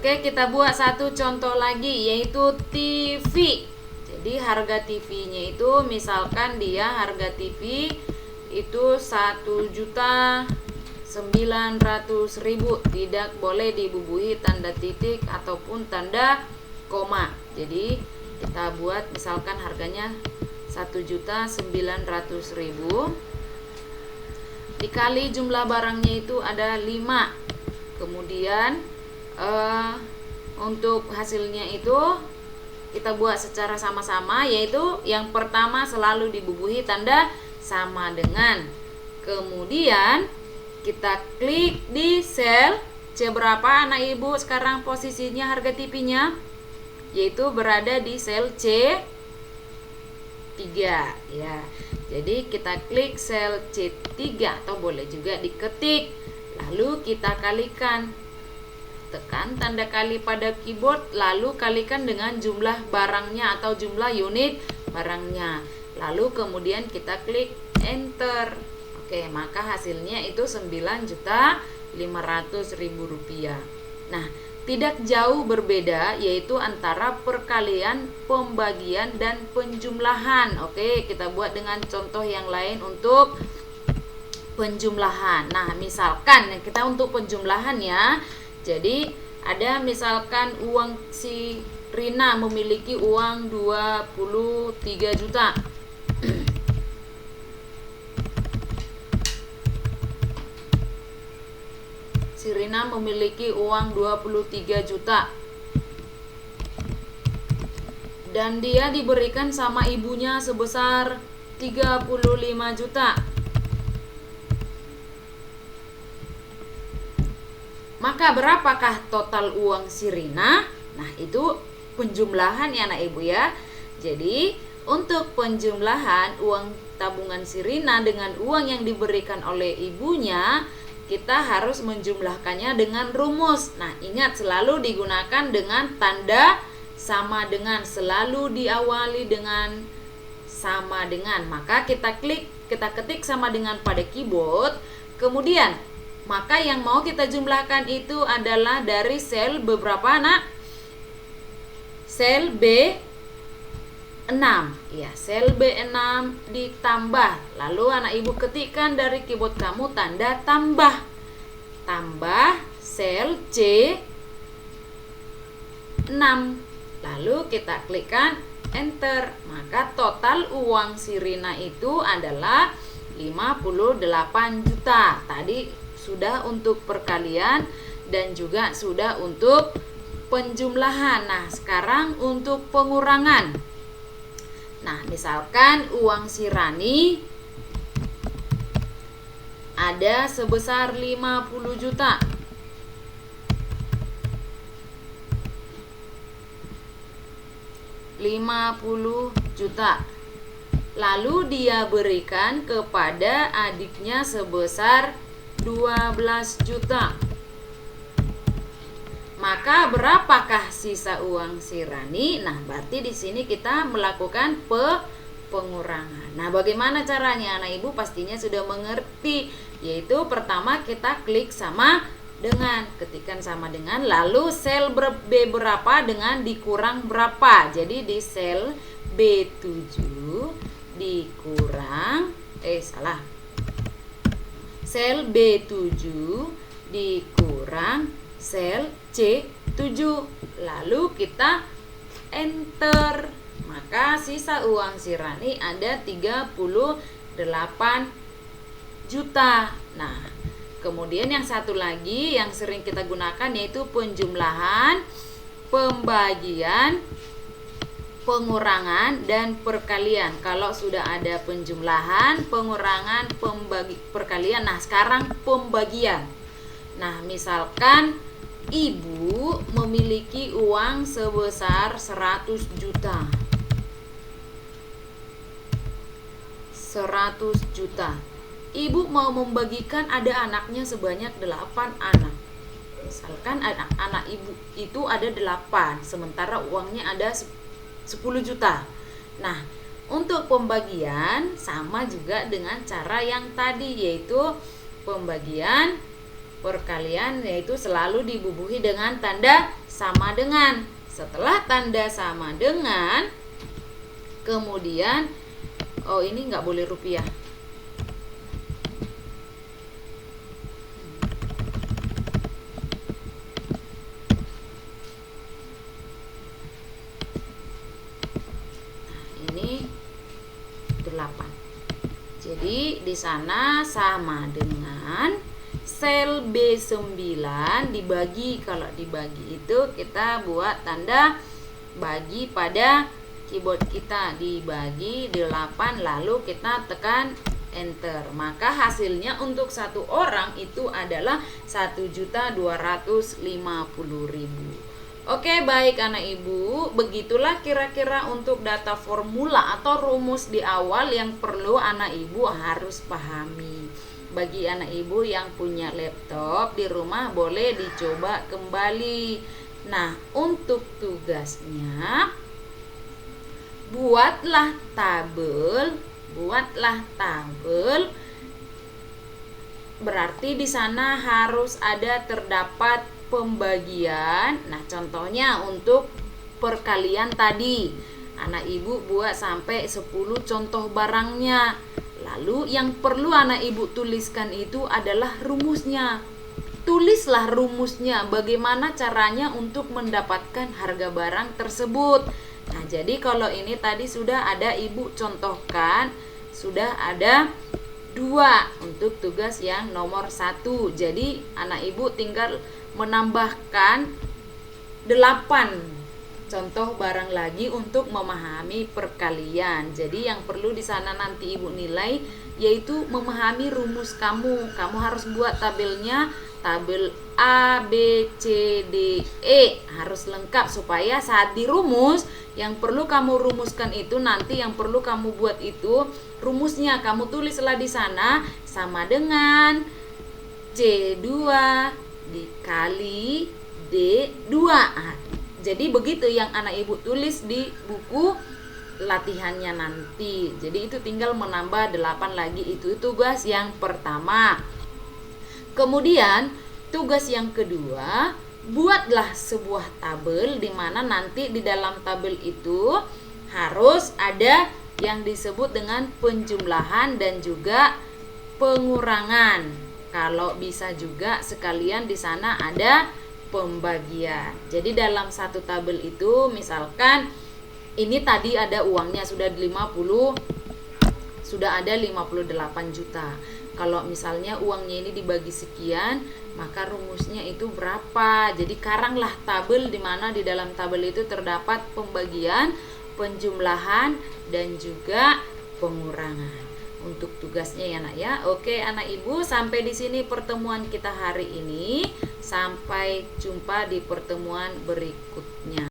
Oke, kita buat satu contoh lagi, yaitu TV. Jadi harga TV-nya itu misalkan dia harga TV itu 1.900.000, tidak boleh dibubuhi tanda titik ataupun tanda koma. Jadi kita buat misalkan harganya 1.900.000 dikali jumlah barangnya itu ada 5. Kemudian untuk hasilnya itu kita buat secara sama-sama, yaitu yang pertama selalu dibubuhi tanda sama dengan. Kemudian kita klik di sel C berapa anak ibu sekarang posisinya harga TV-nya, yaitu berada di sel C3 ya. Jadi kita klik sel C3 atau boleh juga diketik, lalu kita kalikan. Tekan tanda kali pada keyboard, lalu kalikan dengan jumlah barangnya atau jumlah unit barangnya. Lalu kemudian kita klik enter. Oke, maka hasilnya itu 9.500.000 rupiah. Nah, tidak jauh berbeda, yaitu antara perkalian, pembagian, dan penjumlahan. Oke, kita buat dengan contoh yang lain untuk penjumlahan. Nah, misalkan kita untuk penjumlahan ya. Jadi ada misalkan uang si Rina memiliki uang 23 juta. Si Rina memiliki uang 23 juta. Dan dia diberikan sama ibunya sebesar 35 juta. Maka berapakah total uang si Rina? Nah, itu penjumlahan ya anak ibu ya. Jadi untuk penjumlahan uang tabungan si Rina dengan uang yang diberikan oleh ibunya, kita harus menjumlahkannya dengan rumus. Nah, ingat selalu digunakan dengan tanda sama dengan, selalu diawali dengan sama dengan. Maka kita ketik sama dengan pada keyboard. Kemudian maka yang mau kita jumlahkan itu adalah dari sel beberapa anak? Sel B6. Ya, sel B6 ditambah. Lalu anak ibu ketikkan dari keyboard kamu tanda tambah. Tambah sel C6. Lalu kita klikkan enter. Maka total uang si Rina itu adalah 58 juta. Tadi sudah untuk perkalian dan juga sudah untuk penjumlahan. Nah, sekarang untuk pengurangan. Nah, misalkan uang si Rani ada sebesar 50 juta. Lalu dia berikan kepada adiknya sebesar 12 juta. Maka berapakah sisa uang si Rani? Nah, berarti di sini kita melakukan pengurangan. Nah, bagaimana caranya? Anak ibu pastinya sudah mengerti, yaitu pertama kita klik sama dengan, ketikkan sama dengan, lalu sel B berapa dengan dikurang berapa. Jadi di sel B7 dikurang sel B7 dikurang sel C7. Lalu kita enter. Maka sisa uang si Rani ada 38 juta. Nah, kemudian yang satu lagi yang sering kita gunakan yaitu penjumlahan, pembagian, pengurangan, dan perkalian. Kalau sudah ada penjumlahan, pengurangan, perkalian. Nah, sekarang pembagian. Nah, misalkan ibu memiliki uang sebesar 100 juta. 100 juta. Ibu mau membagikan, ada anaknya sebanyak 8 anak. Misalkan anak ibu itu ada 8, sementara uangnya ada 10 juta. Nah, untuk pembagian sama juga dengan cara yang tadi, yaitu pembagian perkalian, yaitu selalu dibubuhi dengan tanda sama dengan. Setelah tanda sama dengan, kemudian ini nggak boleh rupiah. Ini 8. Jadi di sana sama dengan sel B9 dibagi, kalau dibagi itu kita buat tanda bagi pada keyboard kita, dibagi 8 lalu kita tekan enter. Maka hasilnya untuk satu orang itu adalah 1.250.000. Oke, baik anak ibu, begitulah kira-kira untuk data formula atau rumus di awal yang perlu anak ibu harus pahami. Bagi anak ibu yang punya laptop di rumah boleh dicoba kembali. Nah, untuk tugasnya buatlah tabel, berarti di sana harus ada terdapat pembagian. Nah, contohnya untuk perkalian tadi, anak ibu buat sampai 10 contoh barangnya. Lalu yang perlu anak ibu tuliskan itu adalah rumusnya. Tulislah rumusnya, bagaimana caranya untuk mendapatkan harga barang tersebut. Nah, jadi kalau ini tadi sudah ada ibu contohkan, sudah ada 2 untuk tugas yang nomor 1. Jadi anak ibu tinggal menambahkan 8 contoh barang lagi untuk memahami perkalian. Jadi yang perlu di sana nanti ibu nilai yaitu memahami rumus kamu. Kamu harus buat tabelnya, tabel A, B, C, D, E harus lengkap supaya saat dirumus yang perlu kamu rumuskan itu nanti yang perlu kamu buat itu rumusnya kamu tulislah di sana sama dengan C2 dikali D2. Jadi begitu yang anak ibu tulis di buku latihannya nanti. Jadi itu tinggal menambah 8 lagi, itu tugas yang pertama. Kemudian tugas yang kedua, buatlah sebuah tabel di mana nanti di dalam tabel itu harus ada yang disebut dengan penjumlahan dan juga pengurangan. Kalau bisa juga sekalian di sana ada pembagian. Jadi dalam satu tabel itu misalkan ini tadi ada uangnya sudah ada 58 juta. Kalau misalnya uangnya ini dibagi sekian, maka rumusnya itu berapa? Jadi karanglah tabel di mana di dalam tabel itu terdapat pembagian, penjumlahan dan juga pengurangan. Untuk tugasnya ya nak ya. Oke anak ibu, sampai di sini pertemuan kita hari ini. Sampai jumpa di pertemuan berikutnya.